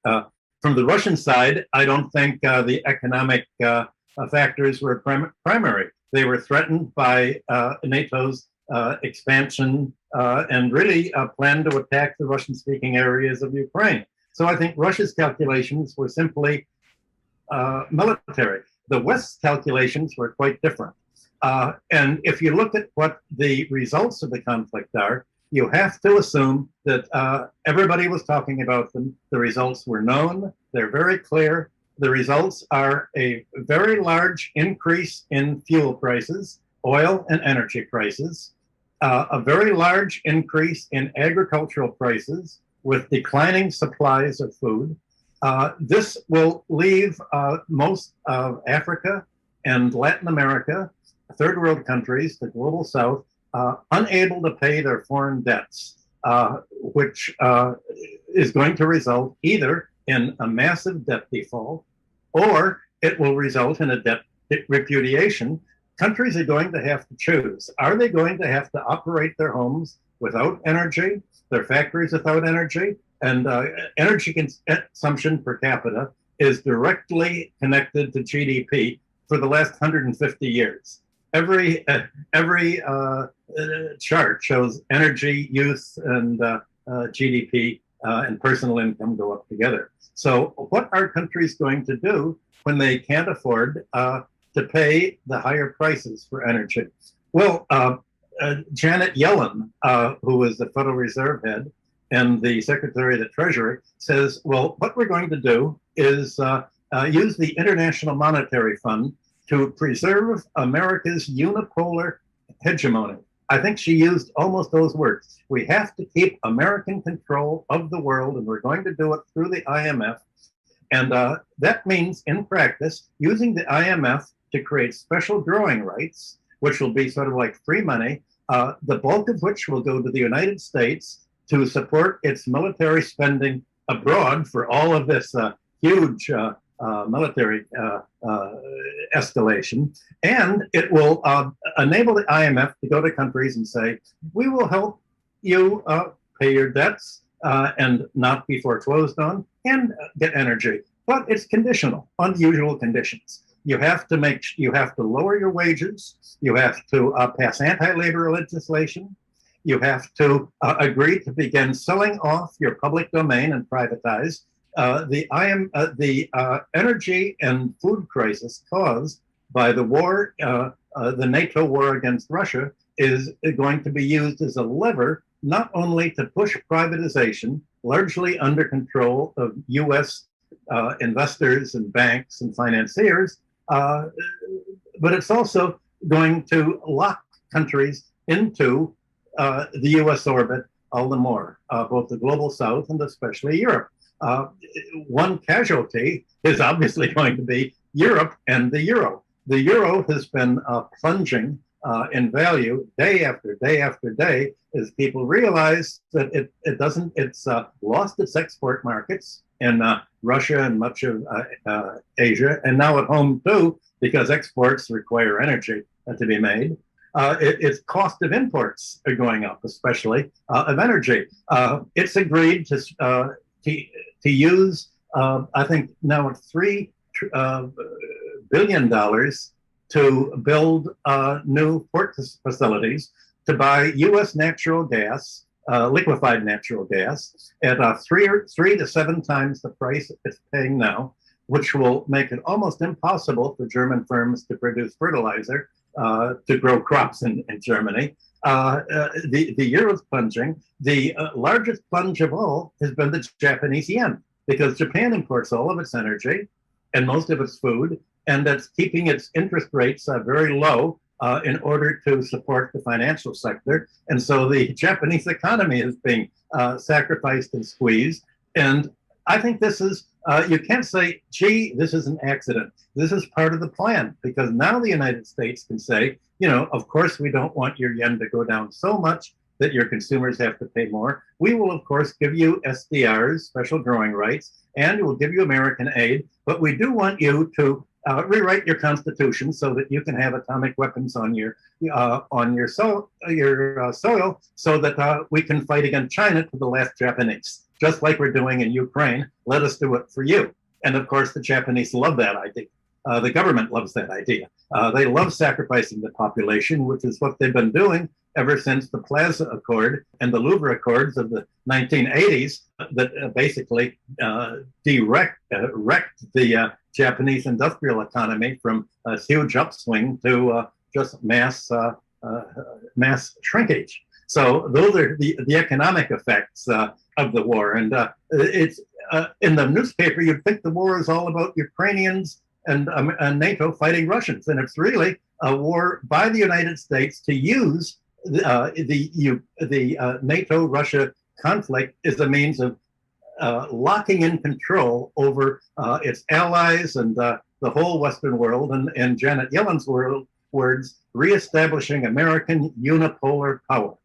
From the Russian side, I don't think the economic factors were primary. They were threatened by NATO's expansion and really planned to attack the Russian-speaking areas of Ukraine. So I think Russia's calculations were simply military. The West's calculations were quite different. And if you look at what the results of the conflict are, you have to assume that everybody was talking about them. The results were known. They're very clear. The results are a very large increase in fuel prices, oil and energy prices, a very large increase in agricultural prices with declining supplies of food. This will leave most of Africa and Latin America, third world countries, the global south, unable to pay their foreign debts, which is going to result either in a massive debt default or it will result in a debt repudiation. Countries are going to have to choose. Are they going to have to operate their homes without energy, their factories without energy? And energy consumption per capita is directly connected to GDP for the last 150 years. Every chart shows energy use and GDP and personal income go up together. So what are countries going to do when they can't afford to pay the higher prices for energy? Well, Janet Yellen, who was the Federal Reserve head and the Secretary of the Treasury, says, well, what we're going to do is use the International Monetary Fund to preserve America's unipolar hegemony. I think she used almost those words. We have to keep American control of the world, and we're going to do it through the IMF. And that means, in practice, using the IMF to create special drawing rights, which will be sort of like free money, the bulk of which will go to the United States to support its military spending abroad for all of this huge military escalation. And it will enable the IMF to go to countries and say, we will help you pay your debts and not be foreclosed on and get energy. But it's conditional, unusual conditions. You have to lower your wages. You have to pass anti-labor legislation. You have to agree to begin selling off your public domain and privatize. The energy and food crisis caused by the war, the NATO war against Russia, is going to be used as a lever not only to push privatization, largely under control of U.S. Investors and banks and financiers, but it's also going to lock countries into the U.S. orbit all the more, both the global south and especially Europe. One casualty is obviously going to be Europe and the euro. The euro has been plunging in value day after day after day as people realize that it's lost its export markets in Russia and much of Asia, and now at home too, because exports require energy to be made. Its cost of imports are going up, especially of energy. It's agreed to use, I think now $3 billion to build new port facilities to buy U.S. natural gas, liquefied natural gas, at 3 to 7 times the price it's paying now, which will make it almost impossible for German firms to produce fertilizer to grow crops in Germany. The euro's plunging. The largest plunge of all has been the Japanese yen, because Japan imports all of its energy and most of its food, and that's keeping its interest rates very low in order to support the financial sector. And so the Japanese economy is being sacrificed and squeezed. And I think this is, you can't say, gee, this is an accident. This is part of the plan, because now the United States can say, of course, we don't want your yen to go down so much that your consumers have to pay more. We will, of course, give you SDRs, special drawing rights, and we'll give you American aid, but we do want you to rewrite your constitution so that you can have atomic weapons on your soil, so that we can fight against China to the last Japanese. just like we're doing in Ukraine. Let us do it for you. And of course, the Japanese love that idea. The government loves that idea. They love sacrificing the population, which is what they've been doing ever since the Plaza Accord and the Louvre Accords of the 1980s that basically wrecked the Japanese industrial economy from a huge upswing to just mass shrinkage. So those are the economic effects of the war. And it's in the newspaper, you'd think the war is all about Ukrainians and NATO fighting Russians. And it's really a war by the United States to use the NATO-Russia conflict as a means of locking in control over its allies and the whole Western world, and in Janet Yellen's words, reestablishing American unipolar power.